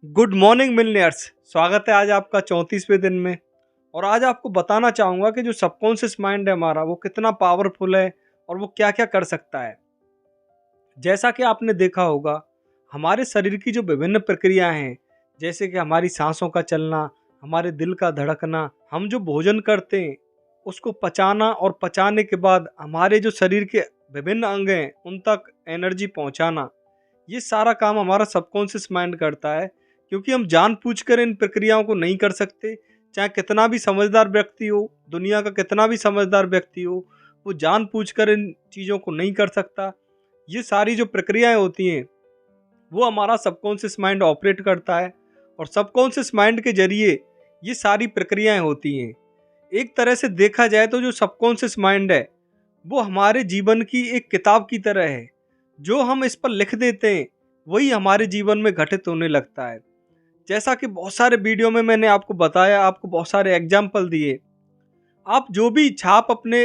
Good morning मिलनियर्स। स्वागत है आज आपका 34वें दिन में। और आज आपको बताना चाहूँगा कि जो सबकॉन्शियस माइंड है हमारा वो कितना पावरफुल है और वो क्या क्या कर सकता है। जैसा कि आपने देखा होगा, हमारे शरीर की जो विभिन्न प्रक्रियाएं हैं, जैसे कि हमारी सांसों का चलना, हमारे दिल का धड़कना, हम जो भोजन करते हैं उसको पचाना और पचाने के बाद हमारे जो शरीर के विभिन्न अंग हैं उन तक एनर्जी पहुंचाना, ये सारा काम हमारा सबकॉन्शियस माइंड करता है। क्योंकि हम जानबूझकर इन प्रक्रियाओं को नहीं कर सकते। चाहे कितना भी समझदार व्यक्ति हो, दुनिया का कितना भी समझदार व्यक्ति हो, वो जानबूझकर इन चीज़ों को नहीं कर सकता। ये सारी जो प्रक्रियाएं होती हैं वो हमारा सबकॉन्शियस माइंड ऑपरेट करता है और सबकॉन्शियस माइंड के जरिए ये सारी प्रक्रियाएं होती हैं। एक तरह से देखा जाए तो जो सबकॉन्शियस माइंड है वो हमारे जीवन की एक किताब की तरह है। जो हम इस पर लिख देते हैं वही हमारे जीवन में घटित होने लगता है। जैसा कि बहुत सारे वीडियो में मैंने आपको बताया, आपको बहुत सारे एग्जाम्पल दिए। आप जो भी छाप अपने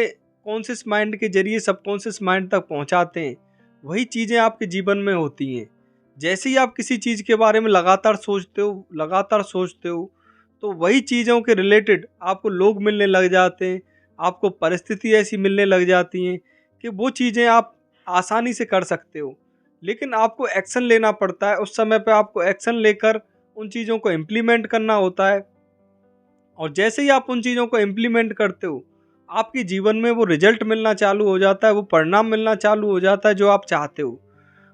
कॉन्शियस माइंड के जरिए सबकॉन्शियस माइंड तक पहुंचाते हैं वही चीज़ें आपके जीवन में होती हैं। जैसे ही आप किसी चीज़ के बारे में लगातार सोचते हो तो वही चीज़ों के रिलेटेड आपको लोग मिलने लग जाते हैं, आपको परिस्थिति ऐसी मिलने लग जाती हैं कि वो चीज़ें आप आसानी से कर सकते हो। लेकिन आपको एक्शन लेना पड़ता है, उस समय पे आपको एक्शन लेकर उन चीज़ों को इम्प्लीमेंट करना होता है। और जैसे ही आप उन चीज़ों को इम्प्लीमेंट करते हो आपके जीवन में वो रिजल्ट मिलना चालू हो जाता है, वो परिणाम मिलना चालू हो जाता है जो आप चाहते हो।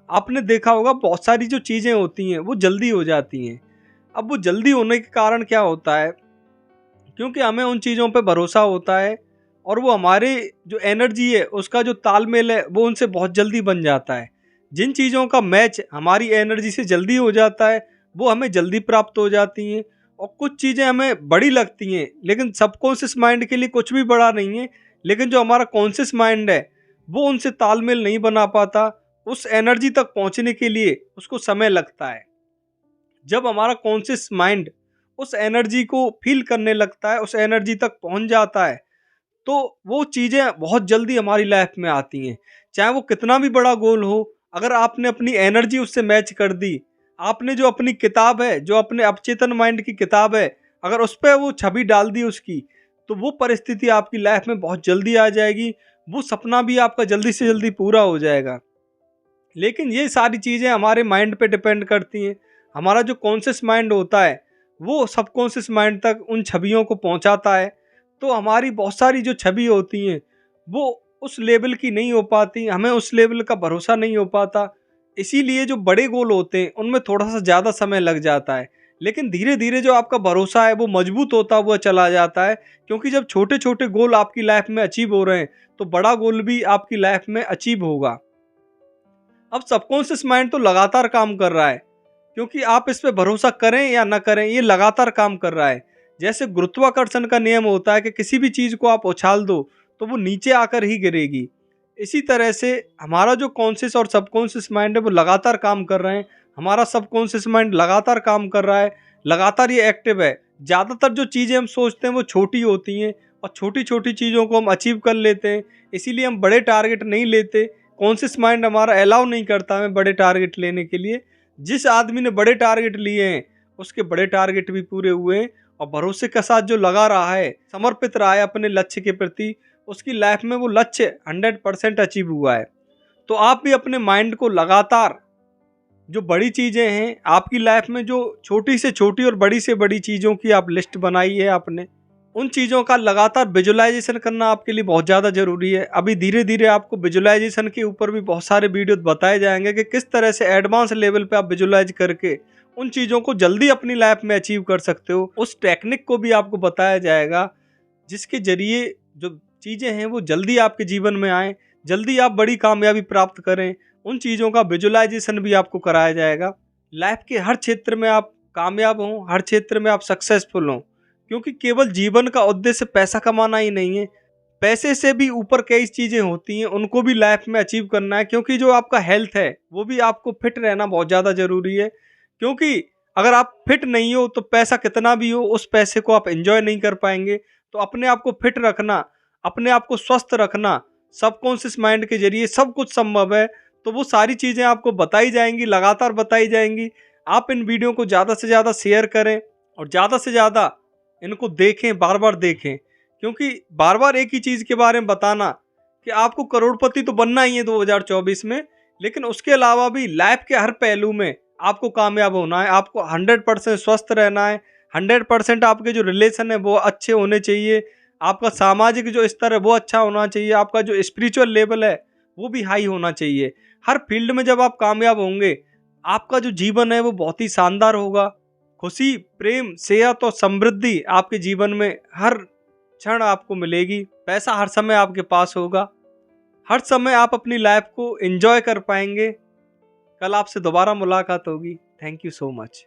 आपने देखा होगा बहुत सारी जो चीज़ें होती हैं वो जल्दी हो जाती हैं। अब वो जल्दी होने के कारण क्या होता है, क्योंकि हमें उन चीज़ों पे भरोसा होता है और वो हमारे जो एनर्जी है उसका जो तालमेल है वो उनसे बहुत जल्दी बन जाता है। जिन चीज़ों का मैच हमारी एनर्जी से जल्दी हो जाता है वो हमें जल्दी प्राप्त हो जाती हैं। और कुछ चीज़ें हमें बड़ी लगती हैं लेकिन सबकॉन्शियस माइंड के लिए कुछ भी बड़ा नहीं है। लेकिन जो हमारा कॉन्शियस माइंड है वो उनसे तालमेल नहीं बना पाता। उस एनर्जी तक पहुंचने के लिए उसको समय लगता है। जब हमारा कॉन्शियस माइंड उस एनर्जी को फील करने लगता है, उस एनर्जी तक पहुंच जाता है, तो वो चीज़ें बहुत जल्दी हमारी लाइफ में आती हैं। चाहे वो कितना भी बड़ा गोल हो, अगर आपने अपनी एनर्जी उससे मैच कर दी, आपने जो अपनी किताब है, जो अपने अवचेतन माइंड की किताब है, अगर उस पे वो छवि डाल दी उसकी, तो वो परिस्थिति आपकी लाइफ में बहुत जल्दी आ जाएगी। वो सपना भी आपका जल्दी से जल्दी पूरा हो जाएगा। लेकिन ये सारी चीज़ें हमारे माइंड पे डिपेंड करती हैं। हमारा जो कॉन्शियस माइंड होता है वो सबकॉन्शियस माइंड तक उन छवियों को पहुंचाता है। तो हमारी बहुत सारी जो छवि होती हैं वो उस लेवल की नहीं हो पाती, हमें उस लेवल का भरोसा नहीं हो पाता। इसीलिए जो बड़े गोल होते हैं उनमें थोड़ा सा ज़्यादा समय लग जाता है। लेकिन धीरे धीरे जो आपका भरोसा है वो मजबूत होता हुआ चला जाता है। क्योंकि जब छोटे छोटे गोल आपकी लाइफ में अचीव हो रहे हैं तो बड़ा गोल भी आपकी लाइफ में अचीव होगा। अब सबकॉन्शियस माइंड तो लगातार काम कर रहा है, क्योंकि आप इस पे भरोसा करें या ना करें ये लगातार काम कर रहा है। जैसे गुरुत्वाकर्षण का नियम होता है कि किसी भी चीज़ को आप उछाल दो तो वो नीचे आकर ही गिरेगी। इसी तरह से हमारा जो कॉन्शियस और सबकॉन्शियस माइंड है वो लगातार काम कर रहे हैं। हमारा सबकॉन्शियस माइंड लगातार काम कर रहा है, लगातार ये एक्टिव है। ज़्यादातर जो चीज़ें हम सोचते हैं वो छोटी होती हैं और छोटी छोटी चीज़ों को हम अचीव कर लेते हैं। इसीलिए हम बड़े टारगेट नहीं लेते। कॉन्शियस माइंड हमारा अलाउ नहीं करता हमें बड़े टारगेट लेने के लिए। जिस आदमी ने बड़े टारगेट लिए हैं उसके बड़े टारगेट भी पूरे हुए हैं। और भरोसे के साथ जो लगा रहा है, समर्पित रहा है अपने लक्ष्य के प्रति, उसकी लाइफ में वो लक्ष्य 100% अचीव हुआ है। तो आप भी अपने माइंड को लगातार जो बड़ी चीज़ें हैं आपकी लाइफ में, जो छोटी से छोटी और बड़ी से बड़ी चीज़ों की आप लिस्ट बनाई है आपने, उन चीज़ों का लगातार विजुअलाइजेशन करना आपके लिए बहुत ज़्यादा ज़रूरी है। अभी धीरे धीरे आपको विजुअलाइजेशन के ऊपर भी बहुत सारे वीडियो बताए जाएंगे कि किस तरह से एडवांस लेवल पे आप विजुअलाइज करके उन चीज़ों को जल्दी अपनी लाइफ में अचीव कर सकते हो। उस टेक्निक को भी आपको बताया जाएगा जिसके जरिए जो चीज़ें हैं वो जल्दी आपके जीवन में आएँ, जल्दी आप बड़ी कामयाबी प्राप्त करें। उन चीज़ों का विजुअलाइजेशन भी आपको कराया जाएगा। लाइफ के हर क्षेत्र में आप कामयाब हों, हर क्षेत्र में आप सक्सेसफुल हों। क्योंकि केवल जीवन का उद्देश्य पैसा कमाना ही नहीं है, पैसे से भी ऊपर कई चीज़ें होती हैं, उनको भी लाइफ में अचीव करना है। क्योंकि जो आपका हेल्थ है वो भी आपको फिट रहना बहुत ज़्यादा ज़रूरी है। क्योंकि अगर आप फिट नहीं हो तो पैसा कितना भी हो उस पैसे को आप एंजॉय नहीं कर पाएंगे। तो अपने आप को फिट रखना, अपने आप को स्वस्थ रखना, सबकॉन्शियस माइंड के जरिए सब कुछ संभव है। तो वो सारी चीज़ें आपको बताई जाएंगी, लगातार बताई जाएंगी। आप इन वीडियो को ज़्यादा से ज़्यादा शेयर करें और ज़्यादा से ज़्यादा इनको देखें, बार बार देखें, क्योंकि बार बार एक ही चीज़ के बारे में बताना कि आपको करोड़पति तो बनना ही है 2024 में, लेकिन उसके अलावा भी लाइफ के हर पहलू में आपको कामयाब होना है। आपको 100% स्वस्थ रहना है, 100% आपके जो रिलेशन है वो अच्छे होने चाहिए, आपका सामाजिक जो स्तर है वो अच्छा होना चाहिए, आपका जो स्पिरिचुअल लेवल है वो भी हाई होना चाहिए। हर फील्ड में जब आप कामयाब होंगे, आपका जो जीवन है वो बहुत ही शानदार होगा। खुशी, प्रेम, सेहत और समृद्धि आपके जीवन में हर क्षण आपको मिलेगी। पैसा हर समय आपके पास होगा। हर समय आप अपनी लाइफ को एंजॉय कर पाएंगे। कल आपसे दोबारा मुलाकात होगी। Thank you so much.